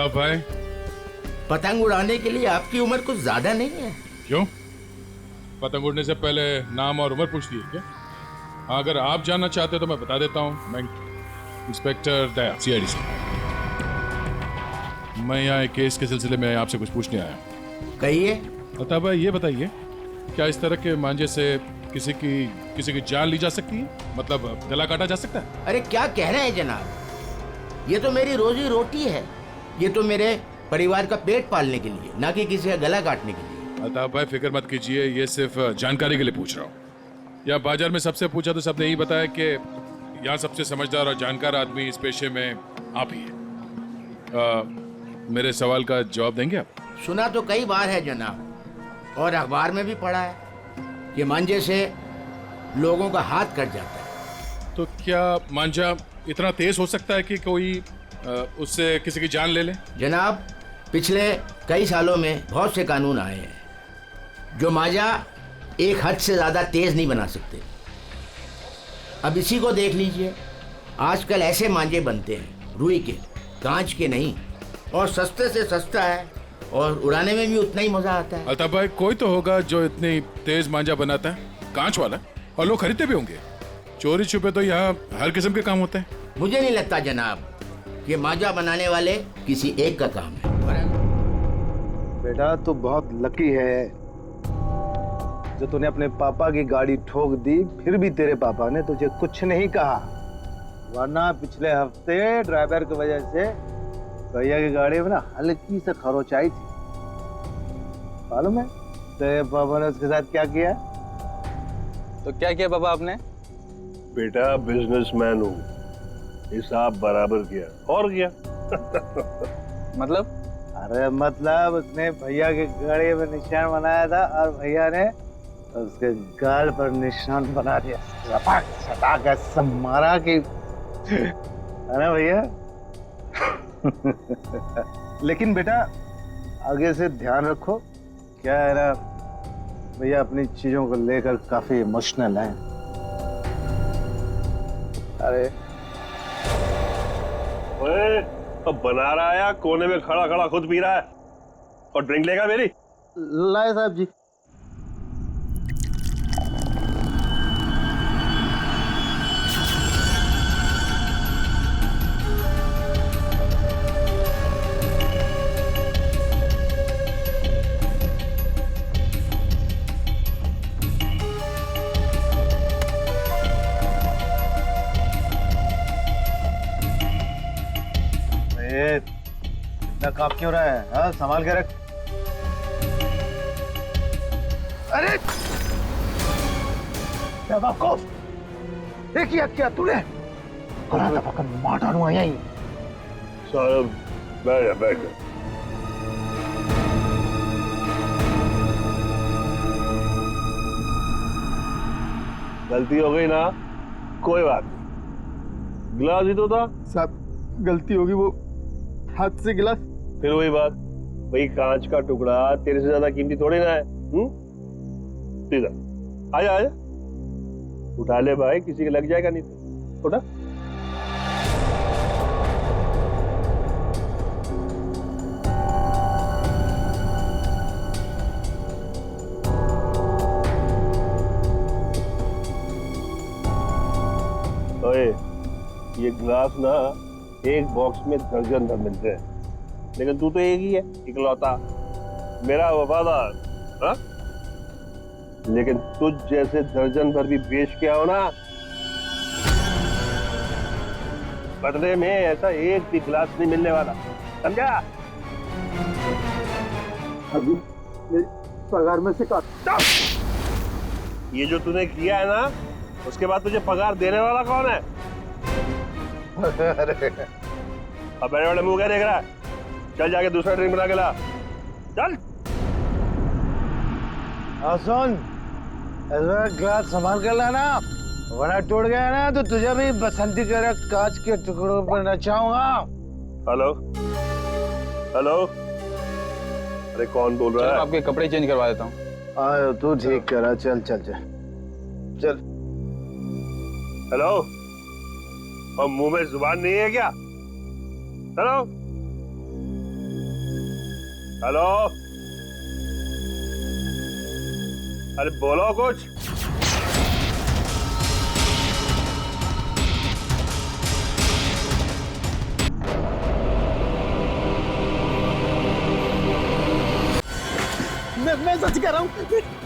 अल्ताफ भाई, पतंग उड़ाने के लिए आपकी उम्र कुछ ज्यादा नहीं है? क्यों? पतंग उड़ने से पहले नाम और उम्र पूछती है क्या? हाँ, अगर आप जानना चाहते हो तो मैं बता देता हूँ। मैं इंस्पेक्टर दया, CID से। मैं यहाँ एक केस के सिलसिले में आपसे कुछ पूछने आया हूँ। कहिए। अल्ताफ भाई, ये बताइए, क्या इस तरह के मांझे से किसी की जान ली जा सकती है? मतलब गला काटा जा सकता है? अरे क्या कह रहे हैं जनाब, ये तो मेरी रोजी रोटी है। ये तो मेरे परिवार का पेट पालने के लिए, ना कि किसी का गला काटने के लिए। अल्ताफ भाई, फिक्र मत कीजिए, ये सिर्फ जानकारी के लिए पूछ रहा हूँ। या बाजार में सबसे पूछा तो सबने यही बताया कि यहाँ सबसे समझदार और जानकार आदमी इस पेशे में आप ही हैं। मेरे सवाल का जवाब देंगे आप? सुना तो कई बार है जनाब, और अखबार में भी पढ़ा है कि मांझे से लोगों का हाथ कट जाता है। तो क्या मांझा इतना तेज हो सकता है कि कोई उससे किसी की जान ले ले? जनाब, पिछले कई सालों में बहुत से कानून आए हैं जो मांझा एक हद से ज्यादा तेज नहीं बना सकते। अब इसी को देख लीजिए, आजकल ऐसे मांझे बनते हैं, रुई के, कांच के नहीं, और सस्ते से सस्ता है और उड़ाने में भी उतना ही मजा आता है। अल्ताफ भाई, कोई तो होगा जो इतनी तेज मांझा बनाता है, कांच वाला, और लोग खरीदते भी होंगे। चोरी छुपे तो यहाँ हर किस्म के काम होते हैं। मुझे नहीं लगता जनाब कि मांझा बनाने वाले किसी एक का काम है। बेटा तू बहुत लकी है जो तूने अपने पापा की गाड़ी ठोक दी, फिर भी तेरे पापा ने तुझे कुछ नहीं कहा। वरना पिछले हफ्ते ड्राइवर की वजह से भैया की गाड़ी में ना हल्की से खरोच आई थी। मालूम है तेरे पापा ने उसके साथ क्या किया? तो क्या किया पापा आपने? बेटा बिजनेसमैन हूँ, हिसाब बराबर किया और किया। मतलब? अरे मतलब उसने भैया की गाड़ी में निशान बनाया था और भैया ने उसके गाल पर निशान बना दिया। सपाक सटाक ऐसा मारा कि, है ना भैया? लेकिन बेटा आगे से ध्यान रखो, क्या है ना, भैया अपनी चीजों को लेकर काफी इमोशनल है। अरे ओए, अब बना रहा है, कोने में खड़ा खड़ा खुद पी रहा है। और ड्रिंक लेगा मेरी? लाए साहब जी। इतना कांप क्यों रहा है? हाँ, संभाल के रख। अरे बेवकूफ, देखिए क्या तूने करा था, पकड़ मार डालूंगा यहीं। साहब बैठ जा, बैठ जा। गलती हो गई ना, कोई बात नहीं, गिलास ही तो था। साहब गलती होगी, वो हाथ से गिलास। फिर वही बात, भाई कांच का टुकड़ा तेरे से ज्यादा कीमती थोड़ी ना है। सीधा आजा आजा, उठा ले भाई, किसी के लग जाएगा नहीं तो। उठा। ओए, ये ग्लास ना एक बॉक्स में दर्जन भर मिलते हैं, लेकिन तू तो एक ही है, इकलौता मेरा वफादार। हाँ? लेकिन तुझ जैसे दर्जन भर भी बेच के आओ ना, बदले में ऐसा एक भी गिलास नहीं मिलने वाला, समझा? अभी मेरी पगार में से काट। ये जो तूने किया है ना, उसके बाद तुझे पगार देने वाला कौन है? अब बड़े बड़े मुंह क्या देख रहा है? चल जाके दूसरा ड्रिंक बना के ला, चल। सुन, इस बार ग्लास संभाल कर लाना, वरना टूट गया ना तो तुझे भी बसंती के कांच के टुकड़ों पर नचाऊंगा। हेलो हेलो, अरे कौन बोल रहा है? आपके कपड़े चेंज करवा देता हूँ। आयो तू ठीक करा, चल चल चल चल। हेलो, और मुंह में जुबान नहीं है क्या? हेलो, हेलो, अरे बोलो कुछ। मैं सच कह रहा हूँ,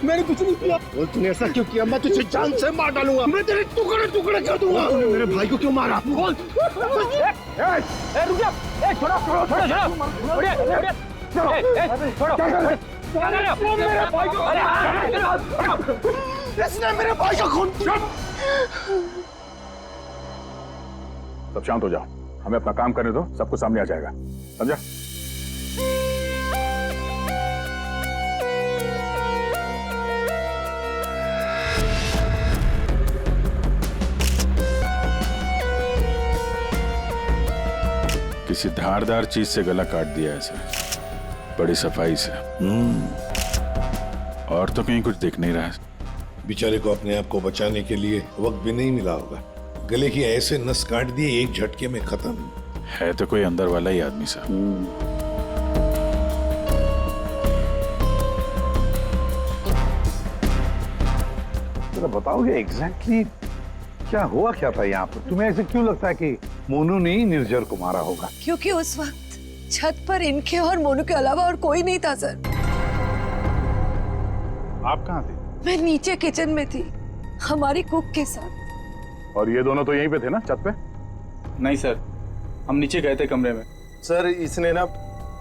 मैंने कुछ नहीं किया। बोल तूने ऐसा क्यों किया? मैं तुझे जान से मार डालूंगा। मैं तेरे टुकड़े टुकड़े कर दूंगा। तूने मेरे भाई को क्यों मारा? बोल। रुक जा। छोड़ो। इसने मेरे भाई का खून किया। सब शांत हो जाओ, हमें अपना काम करने दो, सब कुछ सामने आ जाएगा, समझा? किसी धारदार चीज से गला काट दिया है सर, बड़ी सफाई से। और तो कहीं कुछ दिख नहीं रहा है। बेचारे को अपने आप को बचाने के लिए वक्त भी नहीं मिला होगा। गले की ऐसे नस काट दिए एक झटके में खत्म। है तो कोई अंदर वाला ही आदमी साहब। जरा बताओगे एग्जैक्टली क्या हुआ क्या था यहाँ पर? तुम्हें ऐसे क्यों लगता है कि मोनू ने ही निर्जर को मारा होगा? क्योंकि उस वक्त छत पर इनके और मोनू के अलावा और कोई नहीं था सर। आप कहाँ थे? मैं नीचे किचन में थी हमारी कुक के साथ। और ये दोनों तो यहीं पे थे ना, छत पे? नहीं सर, हम नीचे गए थे कमरे में। सर इसने ना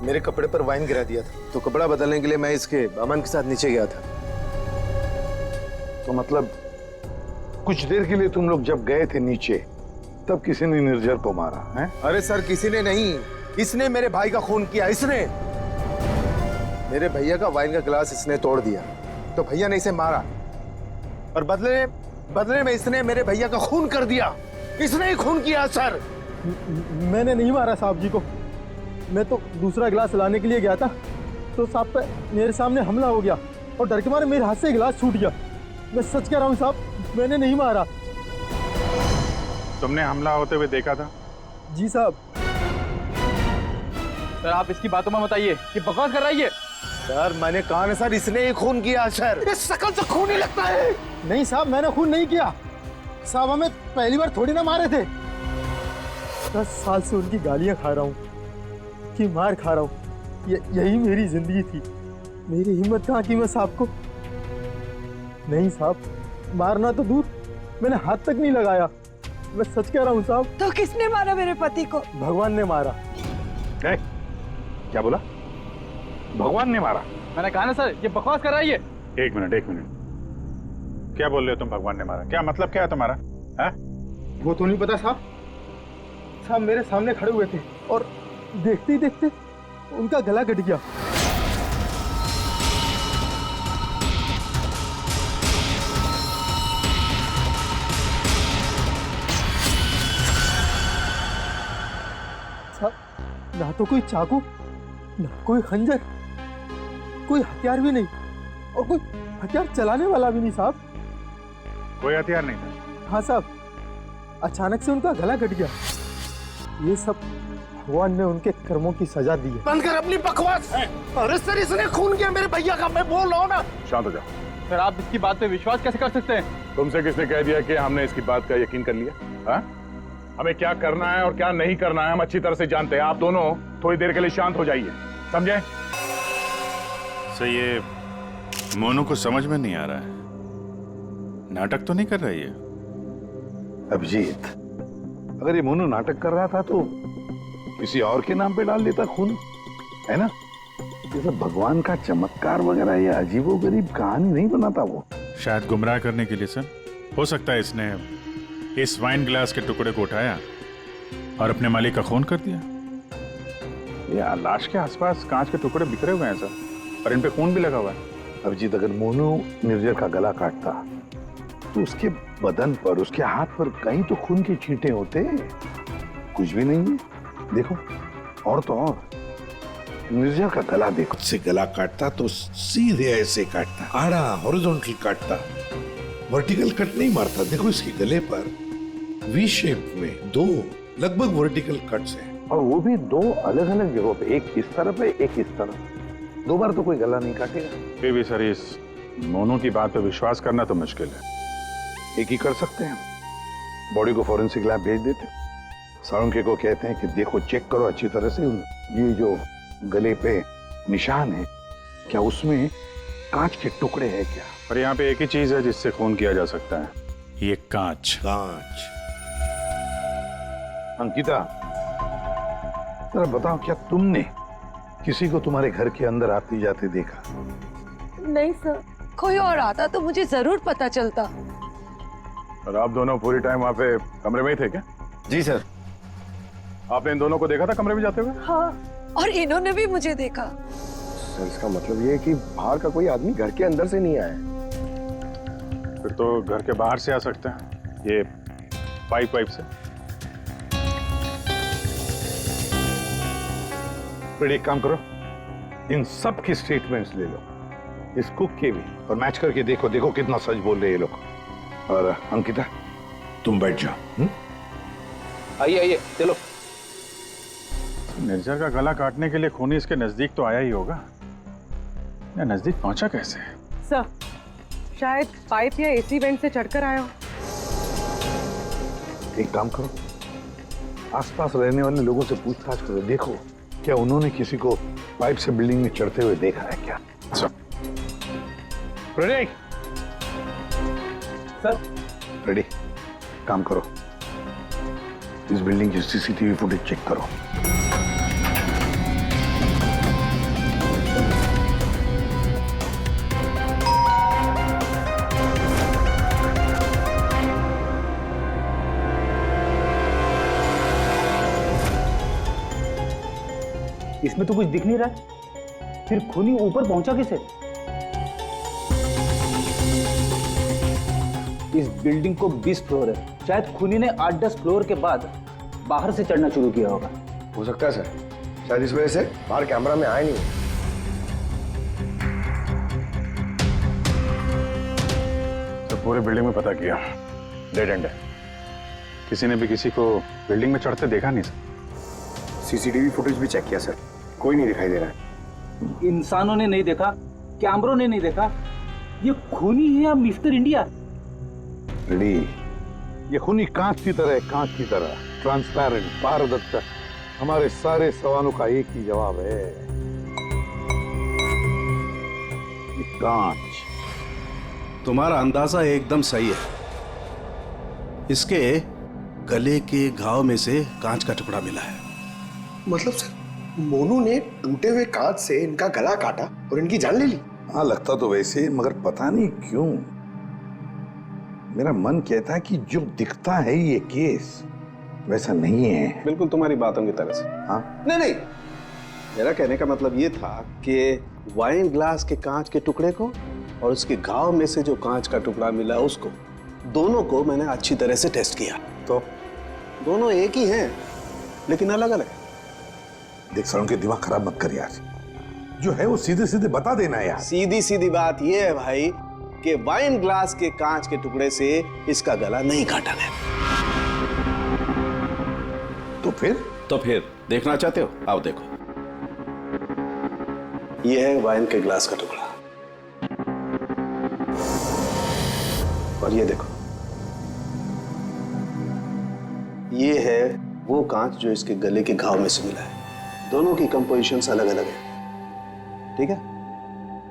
मेरे कपड़े पर वाइन गिरा दिया था, तो कपड़ा बदलने के लिए मैं इसके अमन के साथ नीचे गया था। तो मतलब कुछ देर के लिए तुम लोग जब गए थे नीचे, तब किसी ने निर्जर को मारा है? अरे सर किसी ने नहीं, इसने मेरे भाई का खून किया। इसने मेरे भैया का वाइन का गिलास इसने तोड़ दिया, तो भैया ने इसे मारा और बदले में इसने मेरे भैया का खून कर दिया। इसने ही खून किया सर। मैंने नहीं मारा साहब जी को। मैं तो दूसरा गिलास लाने के लिए गया था, तो साहब पे मेरे सामने हमला हो गया और डर के मारे मेरे हाथ से गिलास छूट गया। मैं सच कह रहा हूँ साहब, मैंने नहीं मारा। तुमने हमला होते हुए देखा था? जी साहब। सर आप इसकी बातों में बताइए कि बकवास कर रही है। सर मैंने कहा ना सर, इसने ही खून किया सर। इस शकल से खून ही लगता है। नहीं साहब, मैंने खून नहीं किया साहब। हमें पहली बार थोड़ी ना मारे थे। 10 साल से उनकी गालियां खा रहा हूँ, कि मार खा रहा हूँ। यही मेरी जिंदगी थी। मेरी हिम्मत कहाँ की मैं साहब को? नहीं साहब, मारना तो दूर, मैंने हाथ तक नहीं लगाया। मैं सच कह रहा हूँ साहब। तो किसने मारा मेरे पति को? भगवान ने मारा। क्या बोला? भगवान ने मारा? मैंने कहा ना सर, ये बकवास कर रही है। एक मिनट, क्या बोल रहे हो तुम? भगवान ने मारा? क्या मतलब क्या है तुम्हारा? है? वो तो नहीं पता साहब। साहब मेरे सामने खड़े हुए थे और देखते ही देखते उनका गला कट गया। साहब ना तो कोई चाकू, ना कोई खंजर, कोई हथियार भी नहीं, और कोई हथियार चलाने वाला भी नहीं साहब। कोई हथियार नहीं था? हाँ साहब, अचानक से उनका गला कट गया। ये सब भगवान ने उनके कर्मों की सजा दी है। बंद कर अपनी बकवास। अरे सर इसने खून किया मेरे भैया का, मैं बोल रहा हूँ ना। शांत हो जाओ। सर आप इसकी बात पे विश्वास कैसे कर सकते हैं? तुमसे किसने कह दिया कि हमने इसकी बात का यकीन कर लिया? हा? हमें क्या करना है और क्या नहीं करना है हम अच्छी तरह से जानते हैं। आप दोनों थोड़ी देर के लिए शांत हो जाइए, समझे? सर ये मोनू को समझ में नहीं आ रहा है, नाटक तो नहीं कर रही है? अभिजीत, अगर ये मोनू नाटक कर रहा था तो किसी और के नाम पे डाल देता खून, है ना? ये सब भगवान का चमत्कार वगैरह ये अजीबोगरीब कहानी नहीं बनाता वो। शायद गुमराह करने के लिए सर। हो सकता है इसने इस वाइन ग्लास के टुकड़े को उठाया और अपने मालिक का खून कर दिया। ये लाश के आसपास कांच के टुकड़े बिखरे हुए हैं सर, और इन पे खून भी लगा हुआ है। अभिजीत, अगर मोनू निर्जर का गला काटता तो उसके बदन पर, उसके हाथ पर कहीं तो खून के छींटे होते। कुछ भी नहीं है। देखो, और तो और निर्जर का गला देखो। से गला काटता तो सीधे ऐसे काटता, आड़ा हॉरिजॉन्टल काटता, वर्टिकल कट नहीं मारता। देखो इसके गले पर वी शेप में 2 लगभग वर्टिकल कट्स हैं, और वो भी 2 अलग अलग जगहों पे, एक इस तरफ है, एक इस तरफ। 2 बार तो कोई गला नहीं काटेगा। फिर भी सर इस मोनू की बात पे विश्वास करना तो मुश्किल है। एक ही कर सकते हैं, बॉडी को फॉरेंसिक लैब भेज देते, साळुंखे को कहते हैं कि देखो चेक करो अच्छी तरह से, ये जो गले पे निशान है क्या उसमें कांच के टुकड़े हैं क्या? पर यहाँ पे एक ही चीज है जिससे खून किया जा सकता है, ये कांच। कांच। अंकिता जरा बताओ, क्या तुमने किसी को तुम्हारे घर के अंदर आती जाते देखा? नहीं सर, कोई और आता तो मुझे जरूर पता चलता। और आप दोनों पूरी टाइम वहाँ पे कमरे में ही थे क्या? जी सर। आपने इन दोनों को देखा था कमरे में जाते हुए? हाँ, और इन्होंने भी मुझे देखा। सर इसका मतलब ये है कि बाहर का कोई आदमी घर के अंदर से नहीं आया। फिर तो घर के बाहर से आ सकते हैं, ये पाइप से। फिर एक काम करो, इन सब की स्टेटमेंट्स ले लो, इस कुक के भी, और मैच करके देखो, देखो कितना सच बोल रहे हैं ये लोग। और अंकिता तुम बैठ जाओ। आइए आइए चलो। निर्जर का गला काटने के लिए खूनी इसके नजदीक तो आया ही होगा, या नजदीक पहुंचा कैसे? सर, शायद पाइप या एसी वेंट से चढ़कर आया हो। एक काम करो, आसपास रहने वाले लोगों से पूछताछ करो, देखो क्या उन्होंने किसी को पाइप से बिल्डिंग में चढ़ते हुए देखा है क्या? रेडी? सर। रेडी? काम करो, इस बिल्डिंग की सीसीटीवी फुटेज चेक करो। इसमें तो कुछ दिख नहीं रहा, फिर खूनी ऊपर पहुंचा कैसे? इस बिल्डिंग को 20 फ्लोर है, शायद खूनी ने 8-10 फ्लोर के बाद बाहर से चढ़ना शुरू किया होगा। हो सकता है सर, शायद इस वजह से बाहर कैमरा में आया नहीं। तो पूरे बिल्डिंग में पता किया, डेड एंड है, किसी ने भी किसी को बिल्डिंग में चढ़ते देखा नहीं सर। सीसीटीवी फुटेज भी चेक किया सर, कोई नहीं दिखाई दे रहा है। इंसानों ने नहीं देखा, कैमरों ने नहीं देखा, ये खूनी है या मिस्टर इंडिया? रेडी? ये खूनी कांच की तरह है, कांच की तरह ट्रांसपेरेंट, पारदर्शक। हमारे सारे सवालों का एक ही जवाब है, ये कांच। तुम्हारा अंदाजा एकदम सही है। इसके गले के घाव में से कांच का टुकड़ा मिला है। मतलब सर, मोनू ने टूटे हुए कांच से इनका गला काटा और इनकी जान ले ली? हाँ लगता तो वैसे, मगर पता नहीं क्यों मेरा मन कहता है कि जो दिखता है ये केस वैसा नहीं है। बिल्कुल तुम्हारी बातों की तरह से। हाँ नहीं, मेरा कहने का मतलब ये था कि वाइन ग्लास के कांच के टुकड़े को और उसके घाव में से जो कांच का टुकड़ा मिला उसको, दोनों को मैंने अच्छी तरह से टेस्ट किया, तो दोनों एक ही हैं लेकिन अलग अलग। देख सालों के दिमाग खराब मत कर यार, जो है वो सीधे सीधे बता देना यार। सीधी सीधी बात ये है भाई कि वाइन ग्लास के कांच के टुकड़े से इसका गला नहीं काटा गया। तो फिर देखना चाहते हो? आओ देखो। ये है वाइन के ग्लास का टुकड़ा, और ये देखो, ये है वो कांच जो इसके गले के घाव में से मिला है। दोनों की कंपोजिशंस अलग अलग है, ठीक है?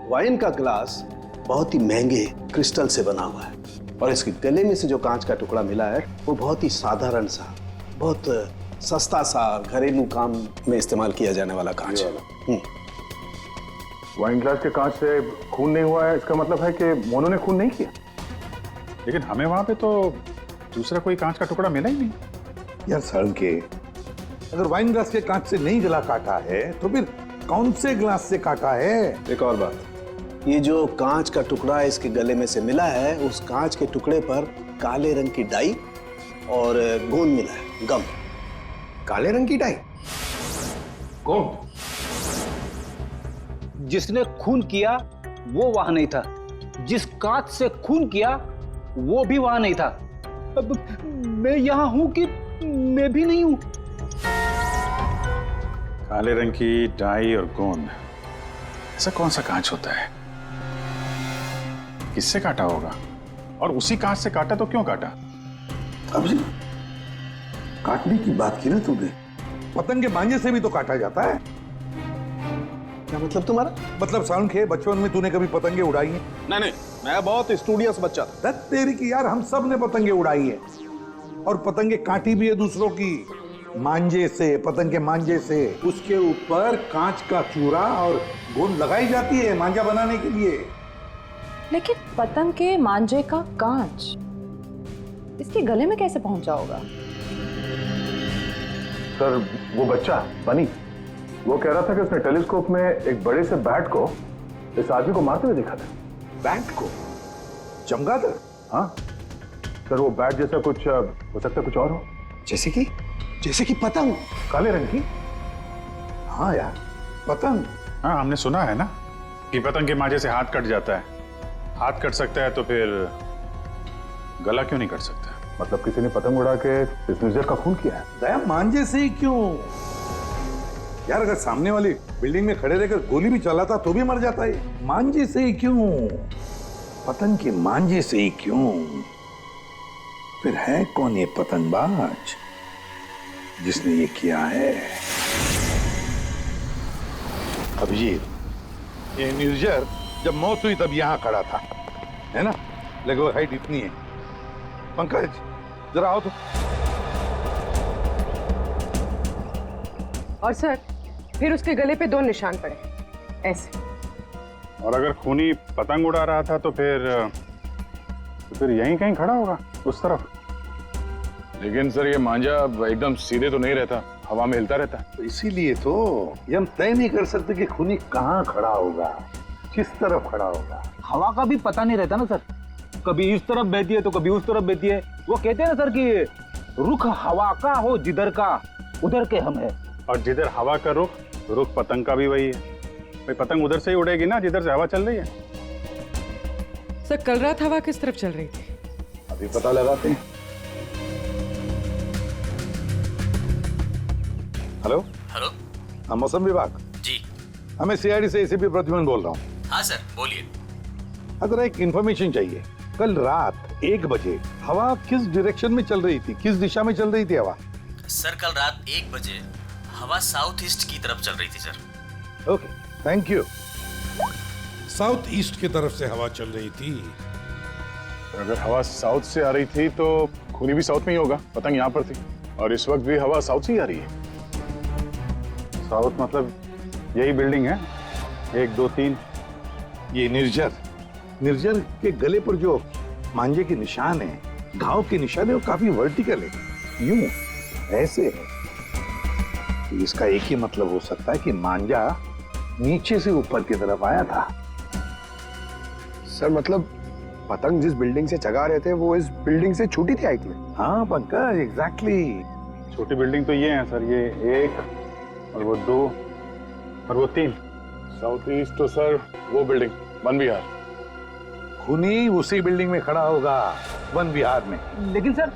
वाइन का ग्लास बहुत ही महंगे क्रिस्टल से बना हुआ है, और इसके गले में से जो कांच का टुकड़ा मिला है वो बहुत ही साधारण सा, बहुत सस्ता सा, घरेलू काम में इस्तेमाल किया जाने वाला कांच है। वाइन ग्लास के कांच से खून नहीं हुआ है, इसका मतलब है कि मोनू ने खून नहीं किया। लेकिन हमें वहां पे तो दूसरा कोई कांच का टुकड़ा मिला ही नहीं। यार सालों के, अगर वाइन ग्लास के कांच से नहीं गला काटा है तो फिर कौन से ग्लास से काटा है? एक और बात, ये जो कांच का टुकड़ा इसके गले में से मिला है, उस कांच के टुकड़े पर काले रंग की डाई और गोंद मिला है, गम। काले रंग की डाई? कौन? जिसने खून किया वो वहां नहीं था, जिस कांच से खून किया वो भी वहां नहीं था। अब मैं यहां हूं कि मैं भी नहीं हूं? काले रंग की डाई और गोंद, ऐसा कौन सा कांच होता है? किससे काटा होगा? और उसी कांच से काटा तो क्यों काटा? अब जी काटने की बात की ना तुमने, पतंग के मांझे से भी तो काटा जाता है। क्या मतलब तुम्हारा? मतलब साउंड के बचपन में तूने कभी पतंगे उड़ाई हैं? नहीं, मैं बहुत स्टूडियस बच्चा था। धत तेरी की यार, हम सब ने पतंगे उड़ाई है और पतंगे काटी भी है दूसरों की, मांझे से, पतंग के मांझे से। उसके ऊपर कांच का चूरा और गोंद लगाई जाती है मांझा बनाने के लिए। लेकिन पतंग के मांझे का कांच इसके गले में कैसे पहुंचा होगा? सर वो बच्चा बनी, वो कह रहा था कि उसने टेलीस्कोप में एक बड़े से बैट को इस आदमी को मारते हुए देखा था। बैट को? चमगादड़? हाँ सर, वो बैट जैसा कुछ हो सकता है, कुछ और हो। जैसे कि पतंग, काले रंग की। हाँ यार, पतंग। हाँ, हमने सुना है ना कि पतंग के मांझे से हाथ कट जाता है। हाथ कट सकता है तो फिर गला क्यों नहीं कट सकता? मतलब किसी ने पतंग उड़ा के इस निर्जर का खून किया है? दया, मांझे से ही क्यों यार? अगर सामने वाली बिल्डिंग में खड़े रहकर गोली भी चलाता तो भी मर जाता है। मांझे से ही क्यों? पतंग के मांझे से ही क्यों? फिर है कौन ये पतंगबाज जिसने ये किया है? अभिजीत, ये निर्जर जब मौत हुई तब यहां खड़ा था, है ना? लगभग हाइट इतनी है। पंकज जरा आओ तो। और सर फिर उसके गले पे 2 निशान पड़े ऐसे। और अगर खूनी पतंग उड़ा रहा था तो फिर यहीं कहीं खड़ा होगा, उस तरफ। लेकिन सर ये मांझा एकदम सीधे तो नहीं रहता, हवा में हिलता रहता है। तो इसीलिए तो ये हम तय नहीं कर सकते कि खूनी कहाँ खड़ा होगा, किस तरफ खड़ा होगा। हवा का भी पता नहीं रहता ना सर, कभी इस तरफ बहती है तो कभी उस तरफ बहती है। वो कहते हैं ना सर कि रुख हवा का हो जिधर का उधर के हम है। और जिधर हवा का रुख पतंग का भी वही है। भाई पतंग उधर से ही उड़ेगी ना जिधर से हवा चल रही है। सर कल रात हवा किस तरफ चल रही थी? अभी पता लगाते हैं। हेलो हेलो, हाँ, मौसम विभाग जी। हमें सीआईडी से एसीपी प्रद्युमन बोल रहा हूँ। हाँ सर, बोलिए। अगर एक इंफॉर्मेशन चाहिए, कल रात 1 बजे हवा किस डायरेक्शन में चल रही थी, किस दिशा में चल रही थी हवा? सर कल रात 1 बजे हवा साउथ ईस्ट की तरफ चल रही थी sir. Okay, thank you. South east की तरफ से हवा चल रही थी। अगर हवा साउथ से आ रही थी तो खूनी भी साउथ में ही होगा, पतंग यहाँ पर थी और इस वक्त भी हवा साउथ से ही आ रही है। साउथ मतलब यही बिल्डिंग है, 1 2 3। ये निर्जर के गले पर जो मांझे के निशान है, घाव के निशान है, वो काफी वर्टिकल है, यूं ऐसे है। तो इसका एक ही मतलब हो सकता है कि मांझा नीचे से ऊपर की तरफ आया था। सर मतलब पतंग जिस बिल्डिंग से चगा रहे थे वो इस बिल्डिंग से छोटी थी हाइट में? हाँ पंकज, एग्जैक्टली। छोटी बिल्डिंग तो ये है सर, ये 1 और वो 2 और वो 3। साउथ ईस्ट तो सर वो बिल्डिंग वन विहार। खूनी उसी बिल्डिंग में खड़ा होगा, वन विहार में। लेकिन सर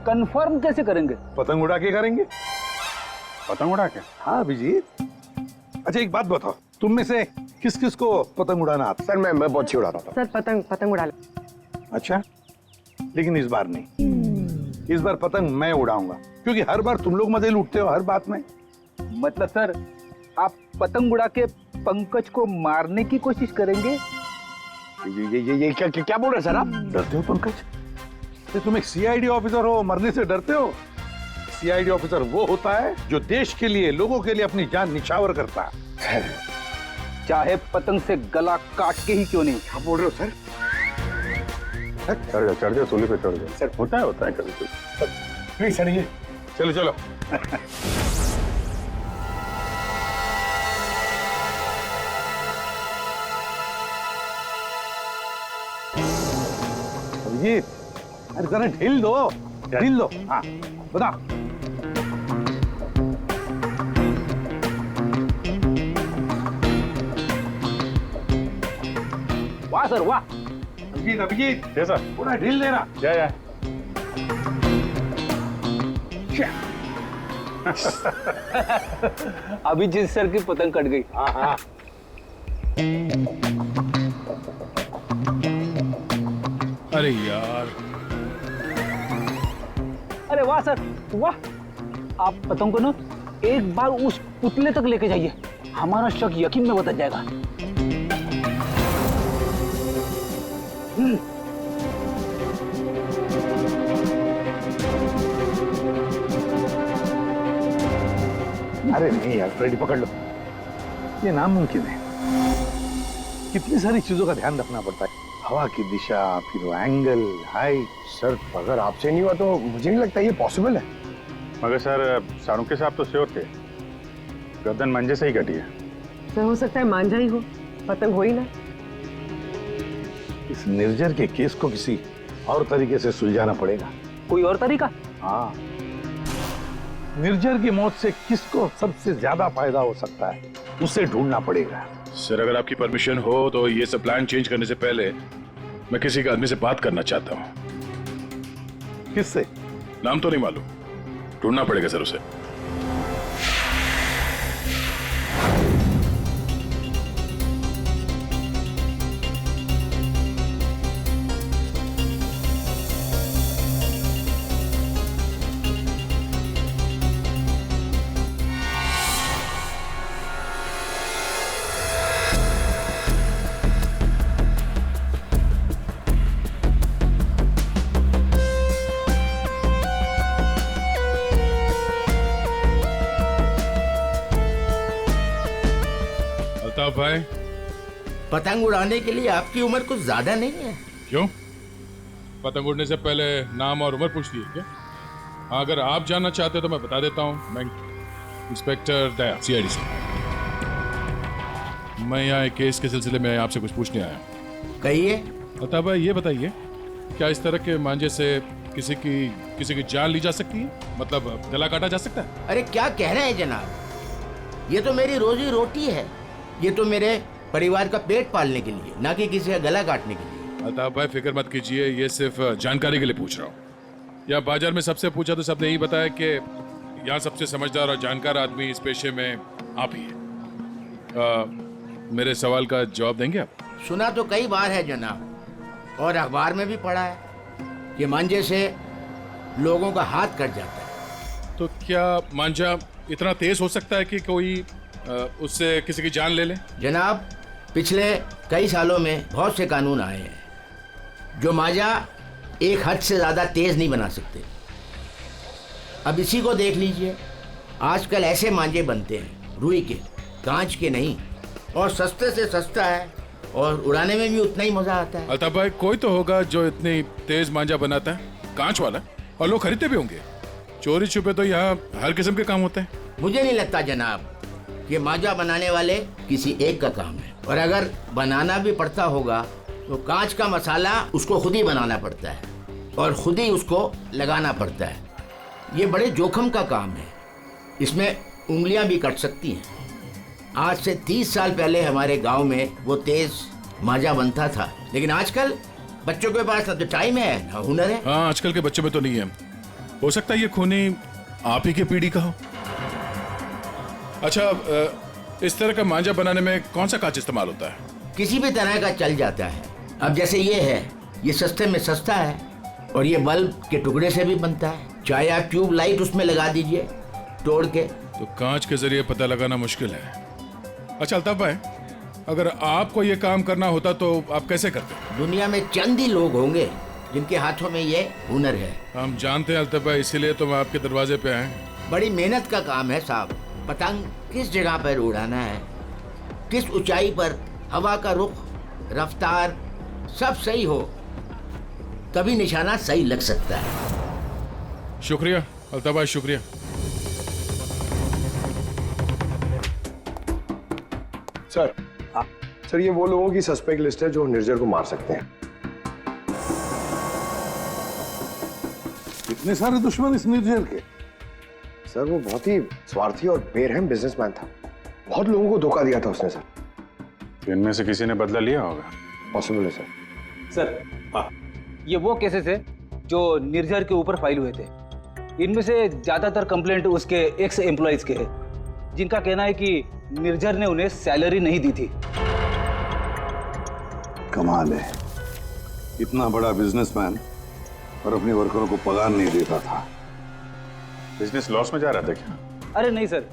कंफर्म कैसे करेंगे? पतंग उड़ा के करेंगे। पतंग उड़ा के? हाँ अभिजीत। अच्छा एक बात बताओ, तुम में से किस किस को पतंग उड़ाना आता? सर मैं बहुत अच्छी उड़ाता था। सर पतंग उड़ा ले। अच्छा, लेकिन इस बार नहीं। इस बार पतंग मैं उड़ाऊंगा, क्योंकि हर बार तुम लोग मजे लूटते हो हर बात में। मतलब सर आप पतंग उड़ा के पंकज को मारने की कोशिश करेंगे? ये क्या बोल रहे सर आप? डरते हो पंकज? तुम एक सीआईडी ऑफिसर हो, मरने से डरते हो? सीआईडी ऑफिसर वो होता है जो देश के लिए, लोगों के लिए अपनी जान निछावर करता है। चाहे पतंग से गला काट के ही क्यों नहीं। क्या बोल रहे हो सर? चढ़ जा सूली पे चढ़ जा सर। होता है कभी कभी। प्लीज चढ़िए। चलो ये अरे जरा ढील दो। हाँ बता। वाह सर वाह। अभिजीत जैसा पूरा ढील देना। या अभिजीत सर की पतंग कट गई। हाँ अरे यार, अरे वाह सर, वाह। आप पतंग को ना एक बार उस पुतले तक लेके जाइए, हमारा शक यकीन में बदल जाएगा। अरे नहीं यार फ्रेडी, पकड़ लो। ये नामुमकिन है। कितनी सारी चीजों का ध्यान रखना पड़ता है, हवा की दिशा, फिर वो एंगल, हाइट। सर अगर आपसे नहीं हुआ तो मुझे नहीं लगता ये पॉसिबल है। मगर सर सारुके साहब तो श्योर थे, गर्दन मंजे से ही कटी है। सर हो सकता है मांझा ही हो, पतंग हो ही ना। इस निर्जर के केस को किसी और तरीके से सुलझाना पड़ेगा। कोई और तरीका? हाँ, निर्जर की मौत से किसको सबसे ज्यादा फायदा हो सकता है, उसे ढूंढना पड़ेगा। सर अगर आपकी परमिशन हो तो ये सब प्लान चेंज करने से पहले मैं किसी के आदमी से बात करना चाहता हूँ। किससे? नाम तो नहीं मालूम, ढूंढना पड़ेगा सर उसे। अल्ताफ भाई, पतंग उड़ाने के लिए आपकी उम्र कुछ ज्यादा नहीं है। क्यों? पतंग उड़ने से पहले नाम और उम्र पूछती है क्या? हाँ, अगर आप जानना चाहते हो तो मैं बता देता हूँ। मैं इंस्पेक्टर दया, CID से। मैं यहाँ एक केस के सिलसिले में आपसे कुछ पूछने आया हूँ। कहिए। अल्ताफ भाई ये बताइए, क्या इस तरह के मांझे से किसी की जान ली जा सकती है? मतलब गला काटा जा सकता है? अरे क्या कह रहे हैं जनाब, ये तो मेरी रोजी रोटी है, ये तो मेरे परिवार का पेट पालने के लिए, ना कि किसी का गला काटने के लिए। अल्ताफ भाई फिक्र मत कीजिए, ये सिर्फ जानकारी के लिए पूछ रहा हूँ। या बाजार में सबसे पूछा तो सबने यही बताया कि यहाँ सबसे समझदार और जानकार आदमी इस पेशे में आप ही है। मेरे सवाल का जवाब देंगे आप? सुना तो कई बार है जनाब, और अखबार में भी पढ़ा है कि मांझे से लोगों का हाथ कट जाता है। तो क्या मांझा इतना तेज हो सकता है कि कोई उससे किसी की जान ले ले? जनाब, पिछले कई सालों में बहुत से कानून आए हैं जो मांझा एक हद से ज्यादा तेज नहीं बना सकते। अब इसी को देख लीजिए, आजकल ऐसे मांझे बनते हैं रुई के, कांच के नहीं, और सस्ते से सस्ता है और उड़ाने में भी उतना ही मजा आता है। अल्ताफ भाई कोई तो होगा जो इतनी तेज मांझा बनाता है, कांच वाला, और लोग खरीदते भी होंगे। चोरी छुपे तो यहाँ हर किस्म के काम होते हैं। मुझे नहीं लगता जनाब कि मांझा बनाने वाले किसी एक का काम है, और अगर बनाना भी पड़ता होगा तो कांच का मसाला उसको खुद ही बनाना पड़ता है और खुद ही उसको लगाना पड़ता है। ये बड़े जोखिम का काम है, इसमें उंगलियां भी कट सकती हैं। आज से 30 साल पहले हमारे गांव में वो तेज मांझा बनता था, लेकिन आजकल बच्चों के पास ना तो टाइम है ना हुनर है। हाँ, आजकल के बच्चों में तो नहीं है। हो सकता है ये खूनी आप ही की पीढ़ी का हो। अच्छा, इस तरह का मांझा बनाने में कौन सा कांच इस्तेमाल होता है? किसी भी तरह का चल जाता है। अब जैसे ये है, ये सस्ते में सस्ता है, और ये बल्ब के टुकड़े से भी बनता है। चाहे आप ट्यूब लाइट उसमें लगा दीजिए तोड़ के। तो कांच के जरिए पता लगाना मुश्किल है। अच्छा अल्ताफ भाई, अगर आपको ये काम करना होता तो आप कैसे करते? दुनिया में चंद ही लोग होंगे जिनके हाथों में ये हुनर है। हम जानते हैं अल्ताफ भाई, इसीलिए तो मैं आपके दरवाजे पे आए। बड़ी मेहनत का काम है साहब। पतंग किस जगह पर उड़ाना है, किस ऊंचाई पर, हवा का रुख, रफ्तार, सब सही हो तभी निशाना सही लग सकता है। शुक्रिया अल्ताफ भाई, शुक्रिया। सर, सर ये वो लोगों की सस्पेक्ट लिस्ट है जो निर्जर को मार सकते हैं। इतने सारे दुश्मन इस निर्जर के? सर वो बहुत ही स्वार्थी और बेरहम बिजनेसमैन था, बहुत लोगों को धोखा दिया था उसने। सर तो इनमें से किसी ने बदला लिया होगा। पॉसिबल है सर। सर हाँ, ये वो केसेस है जो निर्जर के ऊपर फाइल हुए थे। इनमें से ज्यादातर कंप्लेंट उसके एक्स एम्प्लॉइज के हैं, जिनका कहना है कि निर्जर ने उन्हें सैलरी नहीं दी थी। कमाल है, इतना बड़ा बिजनेसमैन और अपने वर्करों को पगार नहीं देता था। बिजनेस लॉस में जा रहा था क्या? अरे नहीं सर,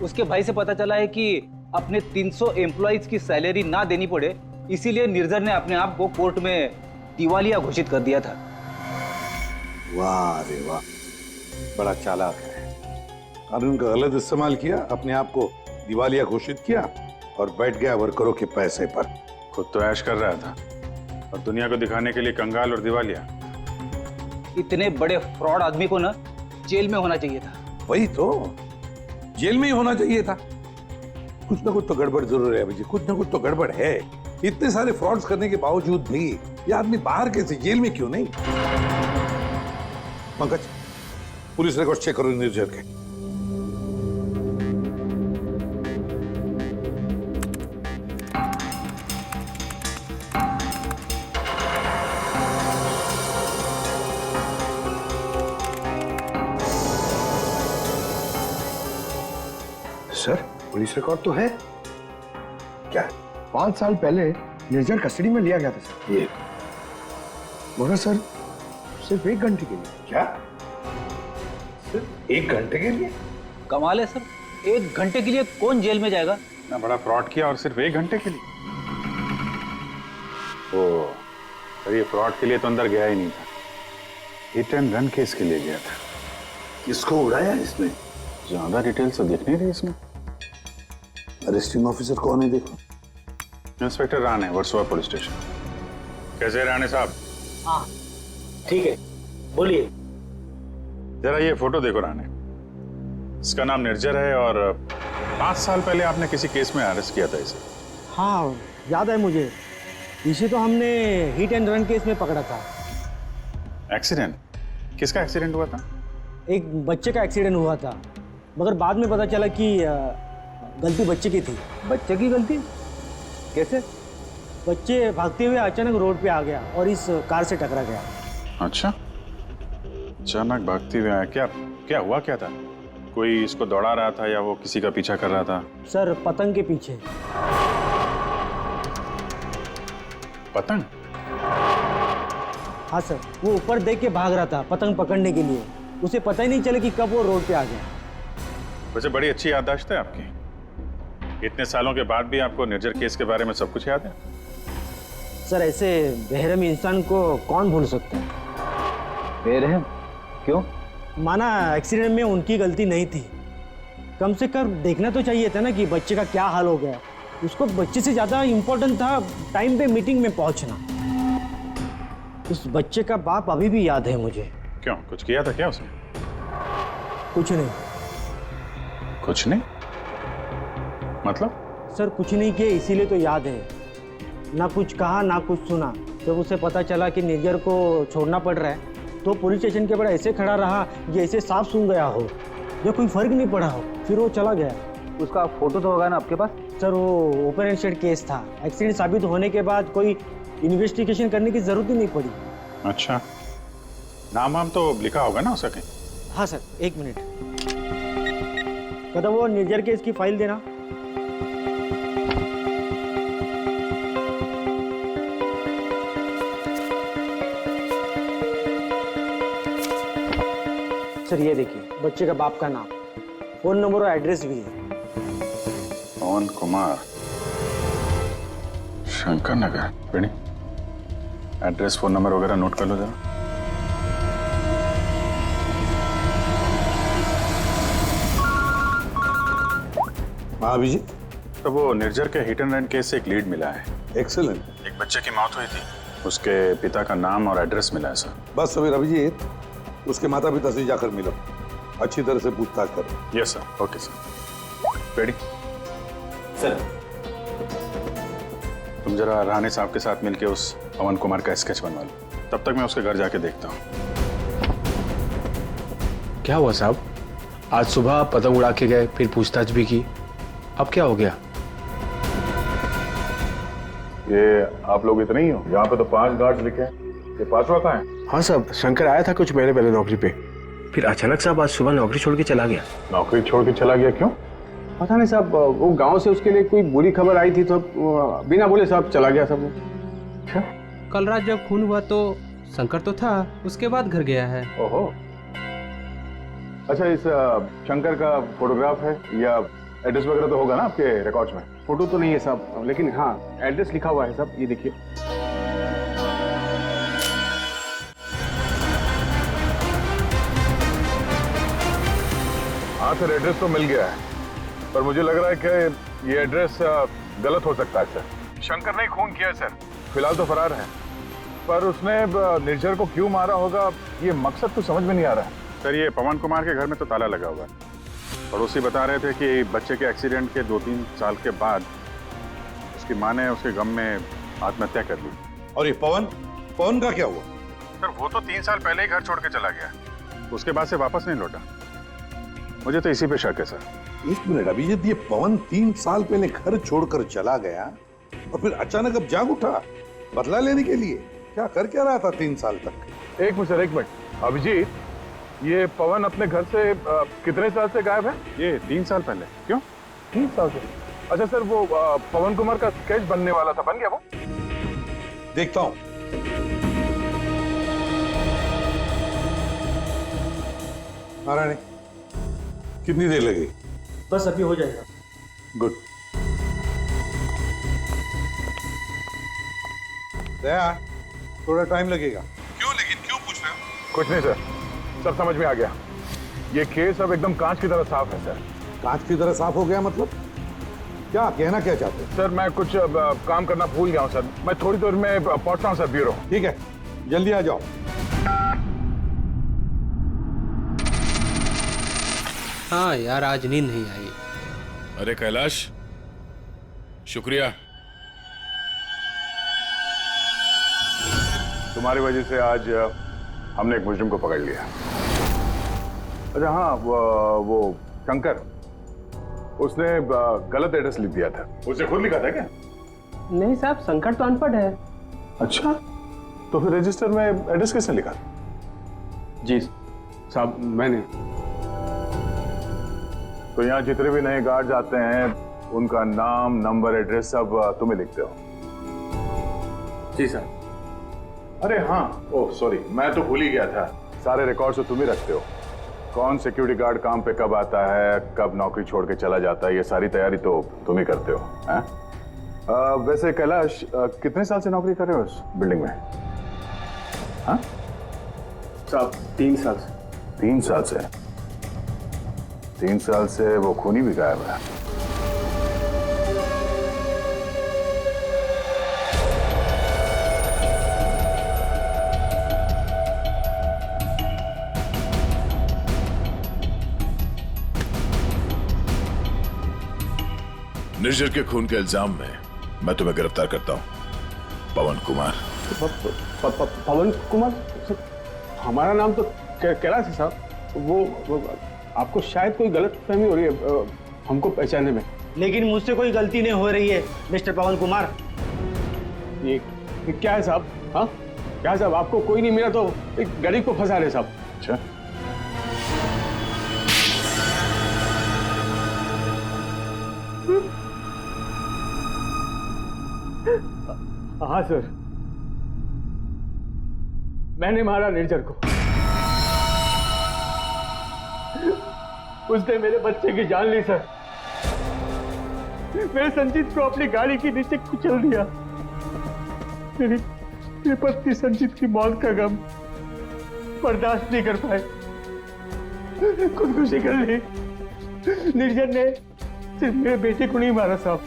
उसके भाई से पता चला है कि अपने 300 एम्प्लॉइज की सैलरी ना देनी पड़े, इसीलिए निर्जर ने अपने आप को कोर्ट में दिवालिया घोषित कर दिया था। वाह रे वाह, बड़ा चालाक है। और उनका गलत इस्तेमाल किया, अपने आप को दिवालिया घोषित किया और बैठ गया वर्करों के पैसे पर। खुद तो ऐश कर रहा था और दुनिया को दिखाने के लिए कंगाल और दिवालिया। इतने बड़े फ्रॉड आदमी को ना जेल में होना चाहिए था। वही तो, जेल में ही होना चाहिए था। कुछ ना कुछ तो गड़बड़ जरूर है अभी जी, कुछ ना कुछ तो गड़बड़ है। इतने सारे फ्रॉड्स करने के बावजूद भी ये आदमी बाहर कैसे, जेल में क्यों नहीं? पंकज, पुलिस रिकॉर्ड चेक करो निर्जर के। सर, पुलिस रिकॉर्ड तो है। क्या? 5 साल पहले निर्जर कस्टडी में लिया गया था सर। ये मगर सर सिर्फ 1 घंटे के लिए। क्या? सिर्फ 1 घंटे के लिए? कमाल है सर, 1 घंटे के लिए कौन जेल में जाएगा? इतना बड़ा फ्रॉड किया और सिर्फ 1 घंटे के लिए? ओ, सर ये फ्रॉड के लिए तो अंदर गया ही नहीं था, हिट एंड रन केस के लिए गया था। किसको उड़ाया इसने? ज्यादा डिटेल्स तो दिख नहीं रही इसमें। अरेस्टिंग ऑफिसर कौन है देखो? Inspector Rane, Versova police station. कैसे हैं राणे साहब? हाँ ठीक है, बोलिए। जरा ये फोटो देखो राणे, इसका नाम निर्जर है और 5 साल पहले आपने किसी केस में अरेस्ट किया था इसे। हाँ याद है मुझे, इसे तो हमने हिट एंड रन केस में पकड़ा था। एक्सीडेंट? किसका एक्सीडेंट हुआ था? एक बच्चे का एक्सीडेंट हुआ था, मगर बाद में पता चला कि गलती बच्चे की थी। बच्चे की गलती? कैसे? बच्चे भागते हुए अचानक रोड पे आ गया और इस कार से टकरा गया। अच्छा, अचानक भागते हुए आया। क्या क्या हुआ, क्या था? कोई इसको दौड़ा रहा था या वो किसी का पीछा कर रहा था? सर, पतंग के पीछे। पतंग? हाँ सर, वो ऊपर देख के भाग रहा था पतंग पकड़ने के लिए। उसे पता ही नहीं चला कि कब वो रोड पे आ गया। वैसे बड़ी अच्छी याददाश्त है आपकी, इतने सालों के बाद भी आपको निर्जर केस के बारे में सब कुछ याद है। सर, ऐसे बेरहम इंसान को कौन भूल सकता है? बेरहम? क्यों? माना एक्सीडेंट में उनकी गलती नहीं थी, कम से कम देखना तो चाहिए था ना कि बच्चे का क्या हाल हो गया। उसको बच्चे से ज़्यादा इम्पोर्टेंट था टाइम पे मीटिंग में पहुंचना। उस बच्चे का बाप अभी भी याद है मुझे। क्यों, कुछ किया था क्या उसने? कुछ नहीं। कुछ नहीं मतलब? सर, कुछ नहीं किया इसीलिए तो याद है। ना कुछ कहा ना कुछ सुना। जब उसे पता चला कि निर्जर को छोड़ना पड़ रहा है तो पुलिस स्टेशन के बड़ा ऐसे खड़ा रहा जैसे सांप सूंघ गया हो, या कोई फर्क नहीं पड़ा हो। फिर वो चला गया। उसका फोटो तो होगा ना आपके पास? सर, वो ओपन एंड शेड केस था। एक्सीडेंट साबित होने के बाद कोई इन्वेस्टिगेशन करने की जरूरत ही नहीं पड़ी। अच्छा, नाम वाम तो लिखा होगा ना उसका कहीं? हाँ सर, 1 मिनट। कदम, वो निर्जर केस की फाइल देना। सर, ये देखिए, बच्चे का बाप का नाम, फोन नंबर और एड्रेस भी है। पवन कुमार, शंकर नगर। बेड़ी, एड्रेस फोन नंबर वगैरह नोट कर लो जरा। हाँ अभिजीत, तो वो निर्जर के हिट एंड रन केस से एक लीड मिला है। एक्सीलेंट। एक बच्चे की मौत हुई थी, उसके पिता का नाम और एड्रेस मिला है सर। बस फिर अभिजीत, उसके माता पिता से जाकर मिलो, अच्छी तरह से पूछताछ करो। Yes sir, okay sir. Ready sir. तुम जरा राणे साहब के साथ मिलके उस पवन कुमार का स्केच बनवा लो, तब तक मैं उसके घर जाके देखता हूँ। क्या हुआ साहब? आज सुबह पतंग उड़ा के गए, फिर पूछताछ भी की, अब क्या हो गया? ये आप लोग इतने ही हो? यहाँ पे तो 5 गार्ड्स लिखे हैं, ये 5वां कहाँ है? हाँ साहब, शंकर आया था कुछ महीने पहले नौकरी पे, फिर अचानक साहब आज सुबह नौकरी छोड़ के चला गया। नौकरी छोड़ के चला गया? क्यों? पता नहीं साहब, वो गांव से उसके लिए कोई बुरी खबर आई थी तो बिना बोले साहब चला गया सब। अच्छा, कल रात जब खून हुआ तो शंकर तो था, उसके बाद घर गया है। ओहो। अच्छा, इस शंकर का फोटोग्राफ है या एड्रेस वगैरह तो होगा ना आपके रिकॉर्ड्स में? फोटो तो नहीं है साहब, लेकिन हाँ एड्रेस लिखा हुआ है साहब, ये देखिए। हाँ सर, एड्रेस तो मिल गया है, पर मुझे लग रहा है कि ये एड्रेस गलत हो सकता है सर। शंकर ने खून किया है सर, फिलहाल तो फरार है, पर उसने निर्जर को क्यों मारा होगा ये मकसद तो समझ में नहीं आ रहा है। सर, ये पवन कुमार के घर में तो ताला लगा हुआ है। पड़ोसी बता रहे थे कि बच्चे के एक्सीडेंट के 2-3 साल के बाद उसकी माँ ने उसके गम में आत्महत्या कर ली। और ये पवन का क्या हुआ? सर, वो तो 3 साल पहले ही घर छोड़ के चला गया, उसके बाद से वापस नहीं लौटा। मुझे तो इसी पे शक है सर। 1 मिनट अभिजीत, ये पवन 3 साल पहले घर छोड़कर चला गया और फिर अचानक अब जाग उठा बदला लेने के लिए? क्या कर क्या रहा था 3 साल तक? एक मिनट अभिजीत, ये पवन अपने घर से कितने साल से गायब है? ये 3 साल पहले। क्यों? 3 साल से? अच्छा सर, वो पवन कुमार का स्केच बनने वाला था, बन गया वो? देखता हूं। नारायणी, कितनी देर लगेगी? बस अभी हो जाएगा। गुड। दया, थोड़ा टाइम लगेगा। क्यों पूछ रहे हो? कुछ नहीं सर, सब समझ में आ गया। ये केस अब एकदम कांच की तरह साफ है सर। कांच की तरह साफ हो गया मतलब? क्या कहना क्या चाहते हैं? सर, मैं कुछ काम करना भूल गया हूँ सर, मैं थोड़ी देर में पहुंचता हूँ सर ब्यूरो। ठीक है, जल्दी आ जाओ। हाँ यार, आज नींद नहीं आई। अरे कैलाश, शुक्रिया। तुम्हारी वजह से आज हमने एक मुजरिम को पकड़ लिया। अच्छा हाँ, वो शंकर, उसने गलत एड्रेस लिख दिया था। उसने खुद लिखा था क्या? नहीं साहब, शंकर तो अनपढ़ है। अच्छा, तो फिर रजिस्टर में एड्रेस किसने लिखा? जी साहब, मैंने। तो यहाँ जितने भी नए गार्ड्स आते हैं उनका नाम, नंबर, एड्रेस सब तुम्हें लिखते हो? जी साहब। अरे हाँ, ओह सॉरी, मैं तो भूल ही गया था, सारे रिकॉर्ड्स तो तुम ही रखते हो। कौन सिक्योरिटी गार्ड काम पे कब आता है, कब नौकरी छोड़ के चला जाता है, ये सारी तैयारी तो तुम ही करते हो। वैसे कैलाश, कितने साल से नौकरी कर रहे हो इस बिल्डिंग में? हाँ साहब, 3 साल से। 3 साल से? 3 साल से वो खूनी भी गायब है। निर्जर के खून के इल्जाम में मैं तुम्हें गिरफ्तार करता हूं, पवन कुमार। पवन कुमार? हमारा नाम तो कैलाश है साहब। वो आपको शायद कोई गलत फहमी हो रही है हमको पहचानने में। लेकिन मुझसे कोई गलती नहीं हो रही है मिस्टर पवन कुमार। ये क्या है साहब? हाँ क्या है साहब, आपको कोई नहीं मिला तो एक गरीब को फंसा रहे साहब। अच्छा, हाँ सर, मैंने मारा निर्जर को। उसने मेरे बच्चे की जान ली सर। मेरे संजीत को अपनी गाड़ी के नीचे कुचल दिया। मेरी पत्नी संजीत की मौत का गम बर्दाश्त नहीं कर पाए, खुदकुशी कर ली। निर्जर ने सिर्फ मेरे बेटे को नहीं मारा साहब,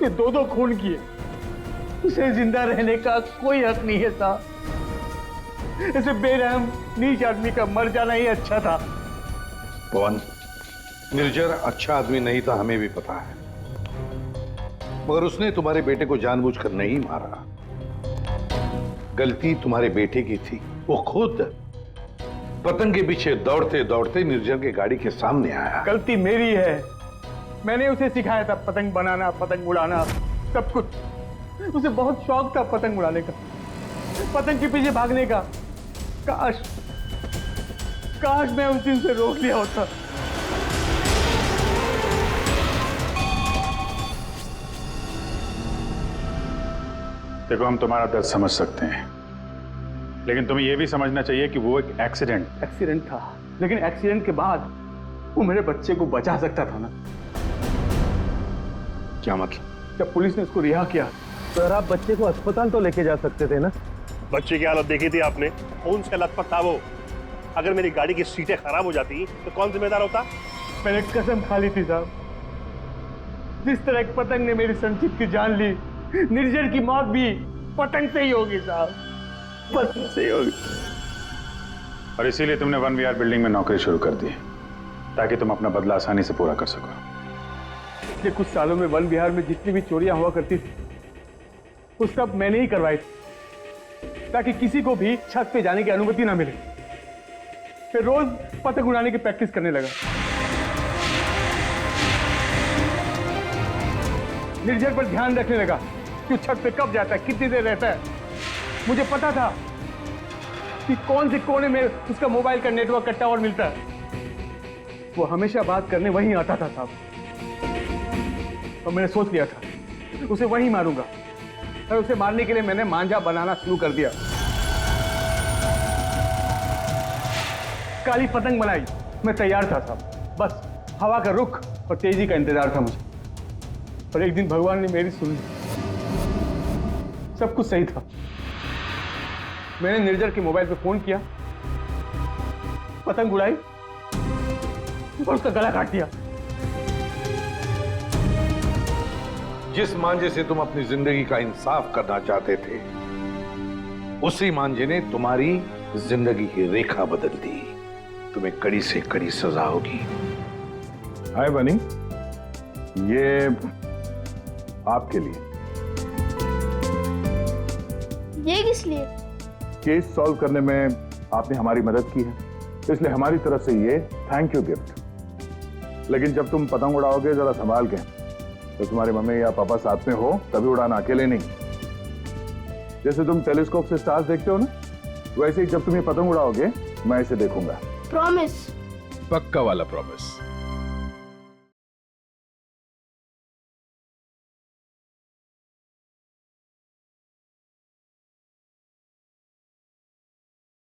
ये 2 खून किए। उसे जिंदा रहने का कोई हक नहीं है साहब। ऐसे बेरहम नीच आदमी का मर जाना ही अच्छा था। पवन, निर्जर अच्छा आदमी नहीं था, हमें भी पता है, मगर उसने तुम्हारे बेटे को जानबूझकर नहीं मारा। गलती तुम्हारे बेटे की थी। वो खुद पतंग के पीछे दौड़ते दौड़ते निर्जर के गाड़ी के सामने आया। गलती मेरी है, मैंने उसे सिखाया था पतंग बनाना, पतंग उड़ाना, सब कुछ। उसे बहुत शौक था पतंग उड़ाने का, पतंग के पीछे भागने का। काश मैं उस दिन से रोक लिया होता। देखो, हम तुम्हारा दर्द समझ सकते हैं, लेकिन तुम्हें यह भी समझना चाहिए कि वो एक एक्सीडेंट था, लेकिन एक्सीडेंट के बाद वो मेरे बच्चे को बचा सकता था ना। क्या मतलब? जब पुलिस ने उसको रिहा किया, सर आप बच्चे को अस्पताल तो लेके जा सकते थे ना। बच्चे की हालत देखी थी आपने, कौन सा लथपथ था वो। अगर मेरी गाड़ी की सीटें खराब हो जाती तो कौन जिम्मेदार होता? मैंने कसम खा ली थी साहब, जिस तरह एक पतंग ने मेरी संचित की जान ली, निर्जन की मौत भी पतंग से ही होगी साहब, पतंग से ही होगी। और इसीलिए तुमने 1 बिल्डिंग में नौकरी शुरू कर दी, ताकि तुम अपना बदला आसानी से पूरा कर सको। पिछले कुछ सालों में वन विहार में जितनी भी चोरियां हुआ करती थी, वो सब मैंने ही करवाई थी, ताकि किसी को भी छत पे जाने की अनुमति ना मिले। फिर रोज पतंग उड़ाने की प्रैक्टिस करने लगा। निर्जर पर ध्यान रखने लगा कि छत पे कब जाता है, कितनी देर रहता है। मुझे पता था कि कौन से कोने में उसका मोबाइल का नेटवर्क का टावर मिलता है। वो हमेशा बात करने वहीं आता था साहब, और मैंने सोच लिया था उसे वहीं मारूंगा। और उसे मारने के लिए मैंने मांझा बनाना शुरू कर दिया। काली पतंग बनाई, मैं तैयार था साहब, बस हवा का रुख और तेजी का इंतजार था मुझे। और एक दिन भगवान ने मेरी सुन ली, सब कुछ सही था। मैंने निर्जर के मोबाइल पे फोन किया, पतंग उड़ाई और उसका गला काट दिया। जिस मांझे से तुम अपनी जिंदगी का इंसाफ करना चाहते थे, उसी मांझे ने तुम्हारी जिंदगी की रेखा बदल दी। तुम्हें कड़ी से कड़ी सजा होगी। हाय बनी, ये आपके लिए। ये किस लिए? केस सॉल्व करने में आपने हमारी मदद की है, इसलिए हमारी तरफ से ये थैंक यू गिफ्ट। लेकिन जब तुम पतंग उड़ाओगे जरा संभाल के, तो तुम्हारी मम्मी या पापा साथ में हो तभी उड़ाना, अकेले नहीं। जैसे तुम टेलीस्कोप से स्टार्स देखते हो ना, वैसे ही जब तुम ये पतंग उड़ाओगे मैं इसे देखूंगा। प्रॉमिस? पक्का वाला प्रॉमिस।